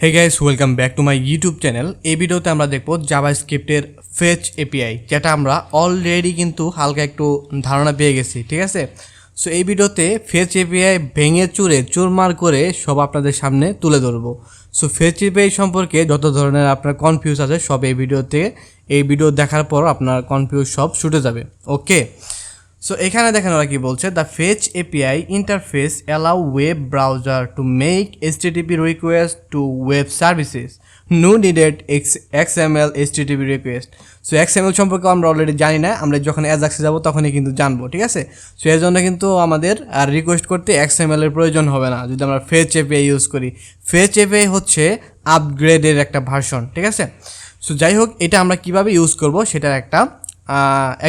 Hey guys, welcome back to my YouTube channel. এই ভিডিওতে আমরা দেখব জাভাস্ক্রিপ্টের ফেচ এপিআই, যেটা আমরা অলরেডি কিন্তু হালকা একটু ধারণা পেয়ে গেছি, ঠিক আছে। সো এই ভিডিওতে ফেচ এপিআই ভেঙে চুরমার করে সব আপনাদের সামনে তুলে ধরবো। সো ফেচ এপিআই সম্পর্কে যত ধরনের আপনার কনফিউজ আছে সব এই ভিডিও দেখার পর আপনার কনফিউজ সব ছুটে যাবে। ওকে, সো এখানে দেখেন ওরা কি বলছে, the fetch API interface allow web browser to make HTTP request to web services, no needed XML HTTP request. So XML সম্পর্কে আমরা অলরেডি জানি না, আমরা যখন অ্যাজাক্সে যাবো তখনই কিন্তু জানবো, ঠিক আছে। সো এর জন্য কিন্তু আমাদের আর রিকোয়েস্ট করতে XML এর প্রয়োজন হবে না যদি আমরা ফেচ এপিআই ইউজ করি। ফেচ এপিআই হচ্ছে আপগ্রেডের একটা ভার্সন, ঠিক আছে। সো যাই হোক, এটা আমরা কিভাবে ইউজ করব সেটার একটা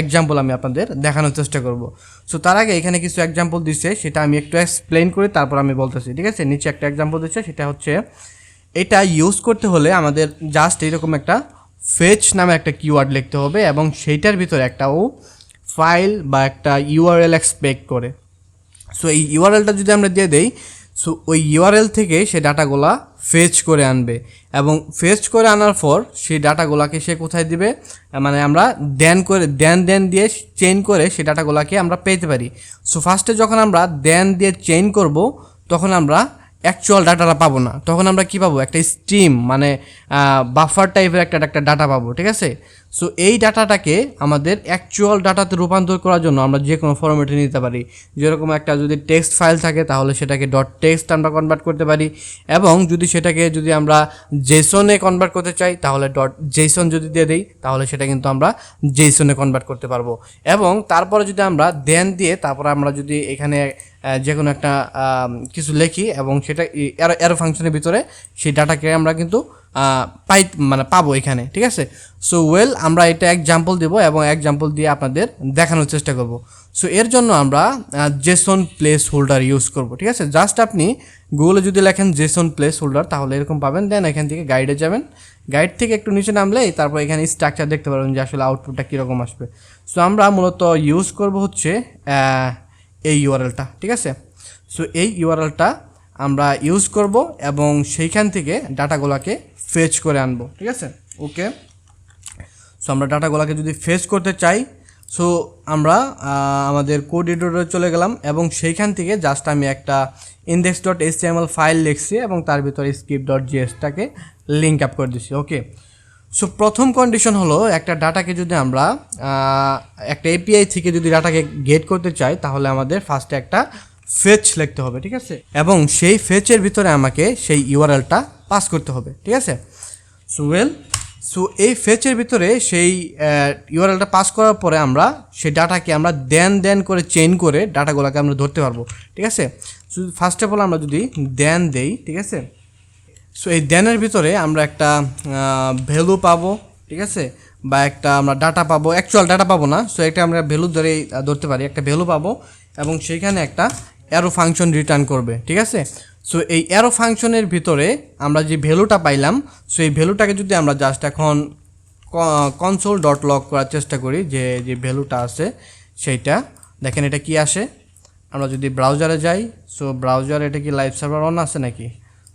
এক্সাম্পল আমি আপনাদের দেখানোর চেষ্টা করব। সো তার আগে এখানে কিছু এক্সাম্পল দিচ্ছে, সেটা আমি একটু এক্সপ্লেন করি, তারপর আমি বলতেছি, ঠিক আছে। নিচে একটা এক্সাম্পল দিচ্ছে, সেটা হচ্ছে এটা ইউজ করতে হলে আমাদের জাস্ট এইরকম একটা ফেচ নামে একটা কিওয়ার্ড লিখতে হবে এবং সেইটার ভিতরে একটা ফাইল বা একটা ইউআরএল এক্সপেক্ট করে। সো এই ইউআরএলটা যদি আমরা দিয়ে দেই, সো ওই ইউআরএল থেকে সে ডাটাগুলা ফেচ করে আনবে এবং ফেচ করে আনার পর সেই ডাটাগুলাকে সে কোথায় দিবে, মানে আমরা দেন দিয়ে চেইন করে সেই ডাটাগুলাকে আমরা পেতে পারি। সো ফার্স্টে যখন আমরা দেন দিয়ে চেইন করব তখন আমরা অ্যাকচুয়াল ডাটাটা পাবো না, তখন আমরা কি পাবো, একটা স্ট্রিম মানে বাফার টাইপের একটা ডাটা পাবো, ঠিক আছে। সো এই ডাটাটাকে আমাদের অ্যাকচুয়াল ডাটাতে রূপান্তর করার জন্য আমরা যে কোনো ফরম্যাটে নিতে পারি। যেরকম একটা যদি টেক্সট ফাইল থাকে তাহলে সেটাকে .text আমরা কনভার্ট করতে পারি, এবং যদি আমরা জেসনে কনভার্ট করতে চাই তাহলে .json যদি দিয়ে দিই তাহলে সেটা কিন্তু আমরা জেসনে কনভার্ট করতে পারবো। এবং তারপরে যদি আমরা দেন দিয়ে তারপরে আমরা যদি এখানে যে কোনো একটা কিছু লিখি এবং সেটা এরো ফাংশনের ভিতরে সেই ডাটাকে আমরা কিন্তু পাবো এখানে, ঠিক আছে। সো আমরা এটা এক্সাম্পল দেবো এবং এক্সাম্পল দিয়ে আপনাদের দেখানোর চেষ্টা করব। সো এর জন্য আমরা জেসন প্লেস হোল্ডার ইউজ করব, ঠিক আছে। জাস্ট আপনি গুগলে যদি লেখেন জেসন প্লেস হোল্ডার তাহলে এরকম পাবেন। দেন এখান থেকে গাইডে যাবেন, গাইড থেকে একটু নিচে নামলেই তারপর এখানে স্ট্রাকচার দেখতে পারবেন যে আসলে আউটপুটটা কীরকম আসবে। সো আমরা মূলত ইউজ করব হচ্ছে এই ইউআরএলটা, ঠিক আছে। সো এই ইউআরএলটা আমরা ইউজ করব এবং সেইখান থেকে ডাটাগুলোকে ফেচ করে আনবো, ঠিক আছে। ওকে, সো আমরা ডাটাগুলোকে যদি ফেচ করতে চাই, সো আমরা আমাদের কোড এডিটরে চলে গেলাম এবং সেইখান থেকে জাস্ট আমি একটা index.html ফাইল লিখছি এবং তার ভিতরে script.jsটাকে লিঙ্ক আপ করে দিচ্ছি। ওকে, সো প্রথম কন্ডিশন হলো একটা ডাটাকে যদি আমরা একটা এপিআই থেকে যদি ডাটাকে গেট করতে চাই তাহলে আমাদের ফার্স্টে একটা ফেচ লিখতে হবে, ঠিক আছে, এবং সেই ফেচের ভিতরে আমাকে সেই ইউআরএলটা পাস করতে হবে, ঠিক আছে। সো এই ফেচের ভিতরে সেই ইউআরএলটা পাস করার পরে আমরা সেই ডাটাকে আমরা দেন করে চেইন করে ডাটাগুলোকে আমরা ধরতে পারবো, ঠিক আছে। সো ফার্স্ট অফ অল আমরা যদি দেন দেই, ঠিক আছে। সো এই দেনের ভিতরে আমরা একটা ভ্যালু পাবো, ঠিক আছে, বা একটা আমরা ডাটা পাবো, অ্যাকচুয়াল ডাটা পাবো না। সো একটা আমরা ভ্যালু ধরতে পারি, একটা ভ্যালু পাবো এবং সেইখানে একটা অ্যারো ফাংশন রিটার্ন করবে, ঠিক আছে। সো এই অ্যারো ফাংশনের ভিতরে আমরা যে ভ্যালুটা পাইলাম, সো এই ভ্যালুটাকে যদি আমরা জাস্ট এখন console.log করার চেষ্টা করি, যে ভ্যালুটা আছে সেইটা দেখেন এটা কি আসে। আমরা যদি ব্রাউজারে যাই, সো ব্রাউজারে এটা কি লাইভ সার্ভার অন আছে নাকি,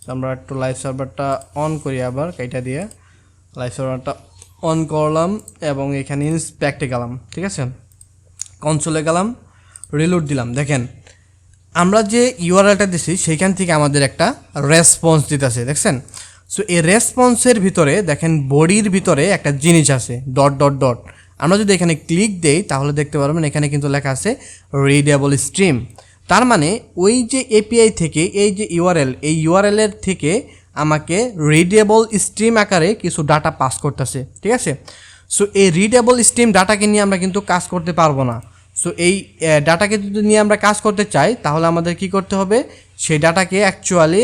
সো আমরা একটু লাইভ সার্ভারটা অন করি, আবার এইটা দিয়ে লাইভ সার্ভারটা অন করলাম এবং এখানে ইন্সপেক্টে গেলাম, ঠিক আছে, কনসোলে গেলাম, রিলোড দিলাম। দেখেন আমরা যে ইউআরএলটা দিছি সেইখান থেকে আমাদের একটা রেসপন্স দিতেছে, দেখছেন। সো এই রেসপন্সের ভিতরে দেখেন বডির ভিতরে একটা জিনিস আছে ডট। আমরা যদি এখানে ক্লিক দেই তাহলে দেখতে পারবেন এখানে কিন্তু লেখা আছে রিডেবল স্ট্রিম। তার মানে ওই যে এপিআই থেকে এই যে এই ইউআরএলের থেকে আমাকে রিডেবল স্ট্রিম আকারে কিছু ডাটা পাস করতেছে, ঠিক আছে। সো এই রিডেবল স্ট্রিম ডাটাকে নিয়ে আমরা কিন্তু কাজ করতে পারবো না। সো এই ডাটাকে যদি নিয়ে আমরা কাজ করতে চাই তাহলে আমাদের কি করতে হবে, সেই ডাটাকে অ্যাকচুয়ালি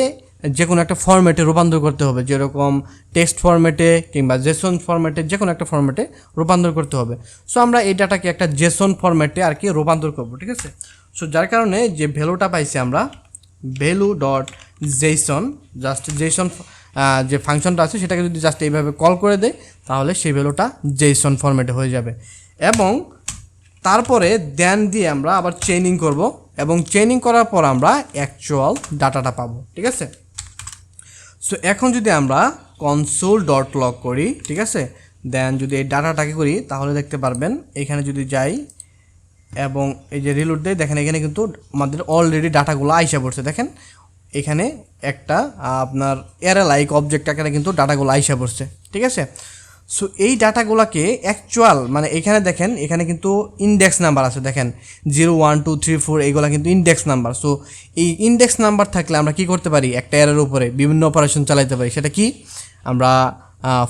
যে কোনো একটা ফরম্যাটে রূপান্তর করতে হবে, যেরকম টেক্সট ফরম্যাটে কিংবা জেসন ফরম্যাটে, যে কোনো একটা ফরম্যাটে রূপান্তর করতে হবে। সো আমরা এই ডাটাকে একটা জেসন ফরম্যাটে আর কি রূপান্তর করবো, ঠিক আছে। সো যার কারণে যে ভ্যালুটা পাইছি আমরা value.json, জাস্ট জেসন যে ফাংশনটা আছে সেটাকে যদি জাস্ট এইভাবে কল করে দেয় তাহলে সেই ভ্যালুটা জেসন ফরম্যাটে হয়ে যাবে। এবং তারপরে দেন দিয়ে আমরা আবার চেইনিং করব এবং চেইনিং করার পর আমরা অ্যাকচুয়াল ডাটাটা পাবো, ঠিক আছে। সো এখন যদি আমরা কনসোল ডট লগ করি, ঠিক আছে, দেন যদি এই ডাটাটাকে করি তাহলে দেখতে পারবেন এখানে যদি যাই এবং এই যে রিলোড দেয়, দেখেন এখানে কিন্তু আমাদের অলরেডি ডাটাগুলো আইসা পড়ছে। দেখেন এখানে একটা আপনার অ্যারে লাইক অবজেক্ট আকারে কিন্তু ডাটাগুলো আইসা পড়ছে, ঠিক আছে। সো এই ডাটাগুলোকে অ্যাকচুয়াল মানে এখানে দেখেন এখানে কিন্তু ইন্ডেক্স নাম্বার আছে, দেখেন 0 1 2 3 4 এইগুলো কিন্তু ইন্ডেক্স নাম্বার। সো এই ইন্ডেক্স নাম্বার থাকলে আমরা কি করতে পারি, একটা অ্যারের উপরে বিভিন্ন অপারেশন চালাইতে পারি। সেটা কি, আমরা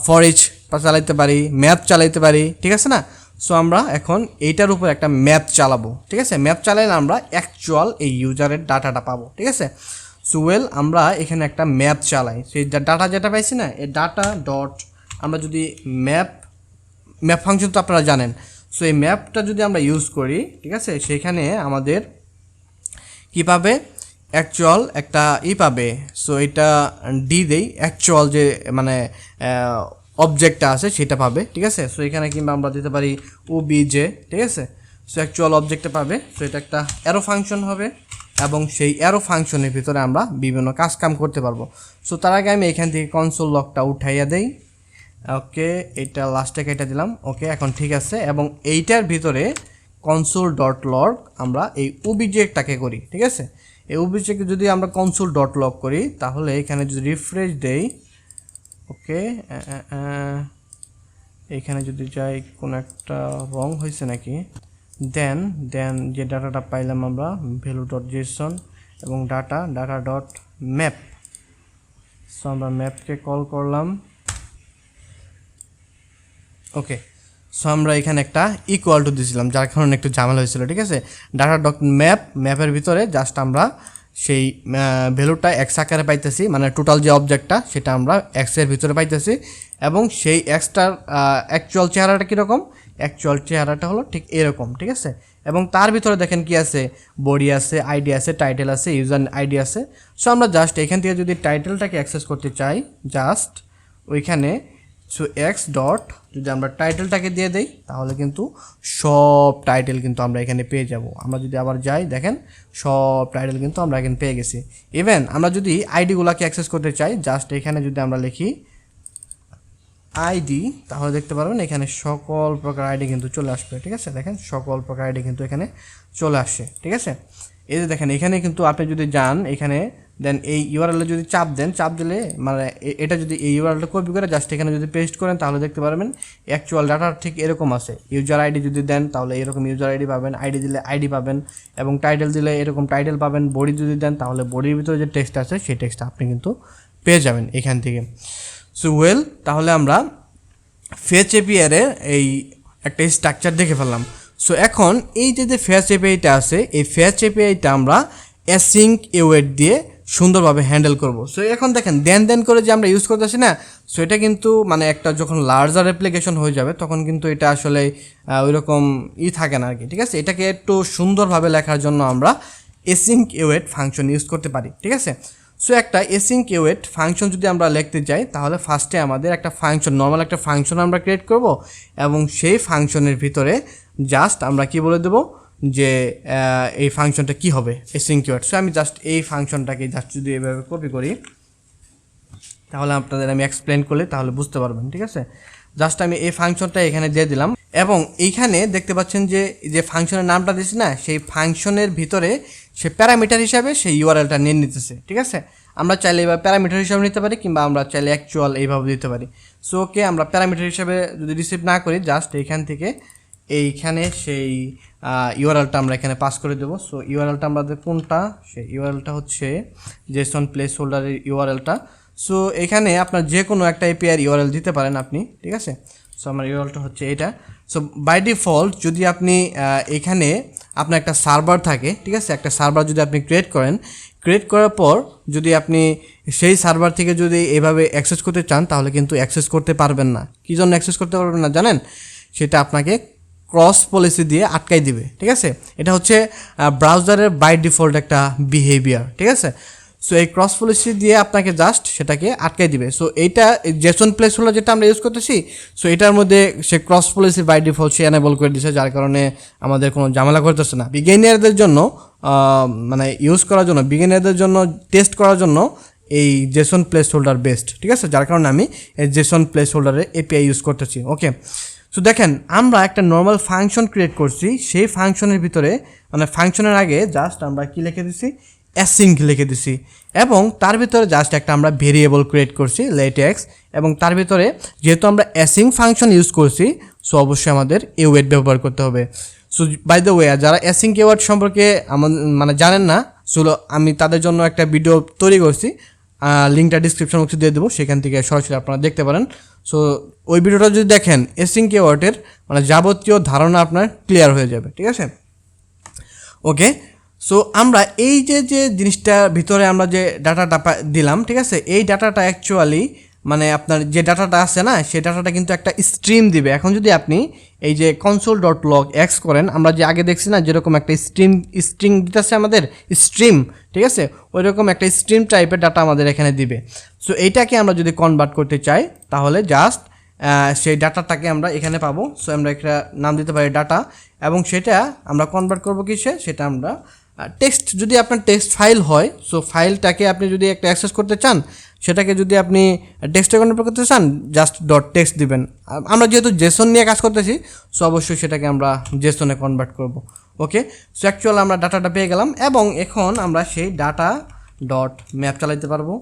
ফর ইচ চালাইতে পারি, ম্যাথ চালাইতে পারি, ঠিক আছে না। সো আমরা এখন এইটার উপর একটা ম্যাপ চালাবো, ঠিক আছে। ম্যাপ চালাইলে আমরা অ্যাকচুয়াল এই ইউজারের ডাটাটা পাবো, ঠিক আছে। সো আমরা এখানে একটা ম্যাপ চালাই, সেই ডাটা যেটা পাইছি না, এই ডাটা ডট আমরা যদি ম্যাপ ফাংশন তো আপনারা জানেন। সো এই ম্যাপটা যদি আমরা ইউজ করি, ঠিক আছে, সেখানে আমাদের কী পাবে, অ্যাকচুয়াল একটা পাবে। সো এটা ডি দেই, অ্যাকচুয়াল যে মানে অবজেক্টটা আছে সেটা পাবে, ঠিক আছে। সো এখানে কিংবা আমরা দিতে পারি ওবিজে, ঠিক আছে। সো অ্যাকচুয়াল অবজেক্টটা পাবে। সো এটা একটা অ্যারো ফাংশন হবে এবং সেই অ্যারো ফাংশনের ভিতরে আমরা বিভিন্ন কাম করতে পারবো। সো তার আগে আমি এখান থেকে কনসোল লগটা উঠাইয়া দেই। ওকে, এটা লাস্টে কেটে দিলাম। ওকে, এখন ঠিক আছে। এবং এইটার ভিতরে কনসোল ডট লগ আমরা এই ওবিজেটাকে করি, ঠিক আছে। এই ওবিজেকে যদি আমরা কনসোল ডট লগ করি তাহলে এখানে যদি রিফ্রেশ দেই, ওকে, এখানে যদি যাই কোনো একটা রং হয়েছে নাকি, দেন যে ডাটাটা পাইলাম আমরা ভ্যালু ডট জেসন এবং ডাটা ডট ম্যাপ। সো আমরা ম্যাপকে কল করলাম। ওকে, সো আমরা এখানে একটা ইকুয়াল টু দিয়েছিলাম, যার কারণে একটু ঝামেলা হয়েছিল, ঠিক আছে। ডাটা ডট ম্যাপের ভিতরে জাস্ট আমরা সেই ভ্যালুটা এক্স আকারে পাইতেছি, মানে টোটাল যে অবজেক্টটা সেটা আমরা এক্সের ভিতরে পাইতেছি এবং সেই এক্সটার অ্যাকচুয়াল চেহারাটা কীরকম, অ্যাকচুয়াল চেহারাটা হলো ঠিক এরকম, ঠিক আছে। এবং তার ভিতরে দেখেন কি আছে, বডি আছে, আইডি আছে, টাইটেল আছে, ইউজার আইডি আছে। সো আমরা জাস্ট এখান থেকে যদি টাইটেলটাকে অ্যাক্সেস করতে চাই, জাস্ট ওইখানে সো এক্স ডট যদি আমরা টাইটেলটাকে দিয়ে দেই তাহলে কিন্তু সব টাইটেল কিন্তু আমরা এখানে পেয়ে যাব। আমরা যদি আবার যাই, দেখেন সব টাইটেল কিন্তু আমরা এখানে পেয়ে গেছি। ইভেন আমরা যদি আইডিগুলোকে অ্যাক্সেস করতে চাই, জাস্ট এখানে যদি আমরা লিখি আইডি তাহলে দেখতে পারবেন এখানে সকল প্রকার আইডি কিন্তু চলে আসবে, ঠিক আছে। দেখেন সকল প্রকার আইডি কিন্তু এখানে চলে আসছে, ঠিক আছে। এই যে দেখেন এখানে কিন্তু আপনি যদি যান এখানে, দেন এই ইউআরএলে যদি চাপ দিলে মানে এটা যদি এই ইউআরএলটা কপি করে জাস্ট এখানে যদি পেস্ট করেন তাহলে দেখতে পারবেন অ্যাকচুয়াল ডাটা ঠিক এরকম আছে। ইউজার আইডি যদি দেন তাহলে এরকম ইউজার আইডি পাবেন, আইডি দিলে আইডি পাবেন এবং টাইটেল দিলে এরকম টাইটেল পাবেন। বডি যদি দেন তাহলে বডির ভিতরে যে টেক্সট আছে সেই টেক্সটটা আপনি কিন্তু পেয়ে যাবেন এখান থেকে। সো তাহলে আমরা ফেচ এপিআই এর এই একটা স্ট্রাকচার দেখে ফেললাম। সো এখন এই যে ফেচ এপিআইটা আছে, এই ফেচ এপিআইটা আমরা অ্যাসিঙ্ক এওয়েট দিয়ে সুন্দরভাবে হ্যান্ডেল করব। সো এখন দেখেন দেন করে যে আমরা ইউজ করতেছি না, সো এটা কিন্তু মানে একটা যখন লার্জার অ্যাপ্লিকেশন হয়ে যাবে তখন কিন্তু এটা আসলে ওই রকম থাকে না আর কি, ঠিক আছে। এটাকে একটু সুন্দরভাবে লেখার জন্য আমরা অ্যাসিঙ্ক এওয়েট ফাংশন ইউজ করতে পারি, ঠিক আছে। সো একটা অ্যাসিঙ্ক এওয়েট ফাংশন যদি আমরা লিখতে যাই তাহলে ফার্স্টে আমাদের একটা ফাংশন, নর্মাল একটা ফাংশন আমরা ক্রিয়েট করব এবং সেই ফাংশনের ভিতরে জাস্ট আমরা কি বলে দেবো যে এই ফাংশনটা কি হবে, অ্যাসিঙ্ক এওয়েট। সো আমি জাস্ট এই ফাংশনটাকে জাস্ট যদি এভাবে কপি করি তাহলে আপনাদের আমি এক্সপ্লেন করলে তাহলে বুঝতে পারবেন, ঠিক আছে। জাস্ট আমি এই ফাংশনটা এখানে দিয়ে দিলাম এবং এইখানে দেখতে পাচ্ছেন যে ফাংশনের নামটা দিয়েছি না, সেই ফাংশনের ভিতরে সে প্যারামিটার হিসাবে সেই ইউআরএলটা নিয়ে নিতেছে, ঠিক আছে। আমরা চাইলে এবার প্যারামিটার হিসাবে নিতে পারি কিংবা আমরা চাইলে অ্যাকচুয়াল এইভাবে দিতে পারি। সো ওকে, আমরা প্যারামিটার হিসাবে যদি রিসিভ না করি জাস্ট এইখান থেকে এইখানে সেই ইউআরএলটা আমরা এখানে পাস করে দেবো। সো ইউআরএলটা আমাদের কোনটা, সেই ইউআরএলটা হচ্ছে জেসন প্লেস হোল্ডারের ইউআরএলটা। সো এখানে আপনার যে কোনো একটা এপিআই ইউআরএল দিতে পারেন আপনি, ঠিক আছে। সো আমার ইউআরএলটা হচ্ছে এটা। সো বাই ডিফল্ট যদি আপনি এখানে আপনার একটা সার্ভার থাকে, ঠিক আছে, একটা সার্ভার যদি আপনি ক্রিয়েট করার পর যদি আপনি সেই সার্ভার থেকে যদি এভাবে অ্যাক্সেস করতে চান তাহলে কিন্তু অ্যাক্সেস করতে পারবেন না। কী জন্য অ্যাক্সেস করতে পারবেন না জানেন? সেটা আপনাকে ক্রস পলিসি দিয়ে আটকাই দিবে, ঠিক আছে। এটা হচ্ছে ব্রাউজারের বাই ডিফল্ট একটা বিহেভিয়ার, ঠিক আছে। সো এই ক্রস পলিসি দিয়ে আপনাকে জাস্ট সেটাকে আটকাই দিবে। সো এইটা জেসন প্লেস হোল্ডার যেটা আমরা ইউজ করতেছি, সো এটার মধ্যে সে ক্রস পলিসি বাই ডিফল্ট সে এনেবল করে দিয়েছে, যার কারণে আমাদের কোনো ঝামেলা করতেছে না। বিগিনারদের জন্য মানে ইউজ করার জন্য, বিগিনারদের জন্য টেস্ট করার জন্য এই জেসন প্লেস হোল্ডার বেস্ট, ঠিক আছে, যার কারণে আমি এই জেসন প্লেস হোল্ডারের এপিআই ইউজ করতেছি। ওকে, সো দেখেন আমরা একটা নর্মাল ফাংশন ক্রিয়েট করছি, সেই ফাংশনের ভিতরে মানে ফাংশনের আগে জাস্ট আমরা কি লিখে দিছি, অ্যাসিঙ্ক লিখে দিছি, এবং তার ভিতরে জাস্ট একটা আমরা ভেরিয়েবল ক্রিয়েট করছি লেটেক্স, এবং তার ভিতরে যেহেতু আমরা অ্যাসিঙ্ক ফাংশন ইউজ করছি, সো অবশ্যই আমাদের এওয়েট ব্যবহার করতে হবে। সো বাই দ্য ওয়ে, যারা অ্যাসিঙ্ক এওয়েট সম্পর্কে মানে জানেন না, সো আমি তাদের জন্য একটা ভিডিও তৈরি করছি, লিঙ্কটা ডিসক্রিপশন বক্সে দিয়ে দেবো, সেখান থেকে সরাসরি আপনারা দেখতে পারেন। সো ওই ভিডিওটা যদি দেখেন, অ্যাসিঙ্ক এওয়েটের মানে যাবতীয় ধারণা আপনার ক্লিয়ার হয়ে যাবে, ঠিক আছে। ওকে, সো আমরা এই যে জিনিসটার ভিতরে আমরা যে ডাটাটা দিলাম, ঠিক আছে, এই ডাটাটা অ্যাকচুয়ালি মানে আপনার যে ডাটাটা আছে না, সেই ডাটাটা কিন্তু একটা স্ট্রিম দিবে। এখন যদি আপনি এই যে console.log_x করেন, আমরা যে আগে দেখছি না যেরকম একটা স্ট্রিং দিতেছে আমাদের স্ট্রিম, ঠিক আছে, ওই রকম একটা স্ট্রিম টাইপের ডাটা আমাদের এখানে দিবে। সো এইটাকে আমরা যদি কনভার্ট করতে চাই, তাহলে জাস্ট সেই ডাটাটাকে আমরা এখানে পাবো। সো আমরা একটা নাম দিতে পারি ডাটা, এবং সেটা আমরা কনভার্ট করবো কিসে, সেটা আমরা টেক্সট, যদি আপনার টেক্সট ফাইল হয়, সো ফাইলটাকে আপনি যদি একটা অ্যাক্সেস করতে চান, সেটাকে যদি আপনি টেক্সটে কনভার্ট করতে চান, জাস্ট .text দিবেন। আমরা যেহেতু জেসন নিয়ে কাজ করতেছি, সো অবশ্যই সেটাকে আমরা জেসনে কনভার্ট করব। ওকে, সো অ্যাকচুয়াল আমরা ডাটাটা পেয়ে গেলাম, এবং এখন আমরা সেই ডাটা .map চালাতে পারবো,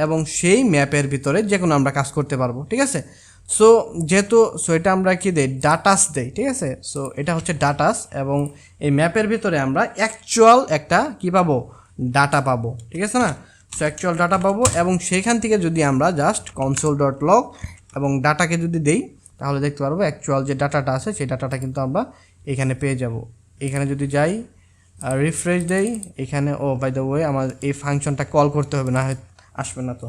এবং সেই ম্যাপের ভিতরে যে কোনো আমরা কাজ করতে পারবো, ঠিক আছে। সো যেহেতু এটা আমরা কি দেই, ডাটাস দেই, ঠিক আছে। সো এটা হচ্ছে ডাটাস, এবং এই ম্যাপের ভিতরে আমরা অ্যাকচুয়াল একটা কি পাবো, ডাটা পাবো, ঠিক আছে না। সো অ্যাকচুয়াল ডাটা পাবো, এবং সেইখান থেকে যদি আমরা জাস্ট console.log এবং ডাটাকে যদি দেই, তাহলে দেখতে পারবো অ্যাকচুয়াল যে ডাটাটা আছে সেই ডাটাটা কিন্তু আমরা এখানে পেয়ে যাব। এখানে যদি যাই, রিফ্রেশ দেই, এখানে বাই দ্য ওয়ে আমার এই ফাংশনটা কল করতে হবে, না হয় আসবে না। তো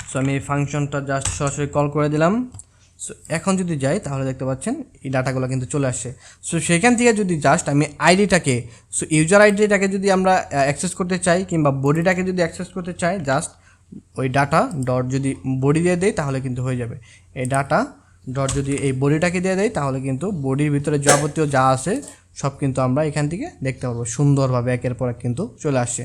সো আমি এই ফাংশনটা জাস্ট সরাসরি কল করে দিলাম। সো এখন যদি যাই, তাহলে দেখতে পাচ্ছেন এই ডাটাগুলো কিন্তু চলে আসছে। সো সেখান থেকে যদি জাস্ট আমি আইডিটাকে, সো ইউজার আইডিটাকে যদি আমরা অ্যাক্সেস করতে চাই, কিংবা বডিটাকে যদি অ্যাক্সেস করতে চাই, জাস্ট ওই ডাটা যদি বডি দিয়ে দেয়, তাহলে কিন্তু হয়ে যাবে। এই ডাটা যদি এই বডিটাকে দিয়ে দেয়, তাহলে কিন্তু বডির ভিতরে যাবতীয় যা আছে সব কিন্তু আমরা এখান থেকে দেখতে পারবো, সুন্দরভাবে একের পর এক কিন্তু চলে আসছে।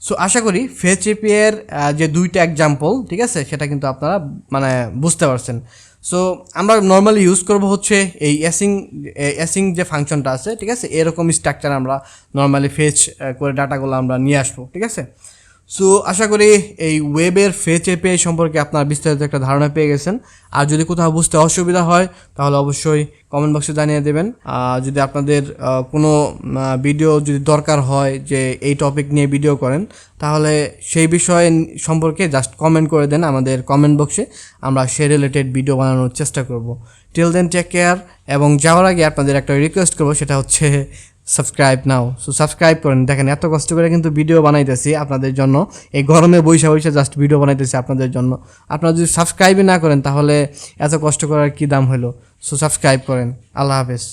সো আশা করি ফেচ এপিআইয়ের যে দুইটা এক্সাম্পল, ঠিক আছে, সেটা কিন্তু আপনারা মানে বুঝতে পারছেন। সো আমরা নর্মালি ইউজ করব হচ্ছে এই অ্যাসিং যে ফাংশনটা আছে, ঠিক আছে, এরকম স্ট্রাকচার আমরা নর্মালি ফেচ করে ডাটাগুলো আমরা নিয়ে আসবো, ঠিক আছে। সো আশা করি এই ওয়েবের ফেচ এপিআই সম্পর্কে আপনার বিস্তারিত একটা ধারণা পেয়ে গেছেন। আর যদি কোথাও বুঝতে অসুবিধা হয়, তাহলে অবশ্যই কমেন্ট বক্সে জানিয়ে দেবেন। যদি আপনাদের কোনো ভিডিও যদি দরকার হয় যে এই টপিক নিয়ে ভিডিও করেন, তাহলে সেই বিষয় সম্পর্কে জাস্ট কমেন্ট করে দেন আমাদের কমেন্ট বক্সে, আমরা সেই রিলেটেড ভিডিও বানানোর চেষ্টা করব। টিল দেন টেক কেয়ার, এবং যাওয়ার আগে আপনাদের একটা রিকোয়েস্ট করবো, সেটা হচ্ছে সাবস্ক্রাইব নাও। সো সাবস্ক্রাইব করেন। দেখেন এত কষ্ট করে কিন্তু ভিডিও বানাইতেছি আপনাদের জন্য, এই গরমে বৈশা জাস্ট ভিডিও বানাইতেছি আপনাদের জন্য। আপনারা যদি সাবস্ক্রাইবই না করেন, তাহলে এত কষ্ট করার কি দাম হলো। সো সাবস্ক্রাইব করেন। আল্লাহ হাফেজ।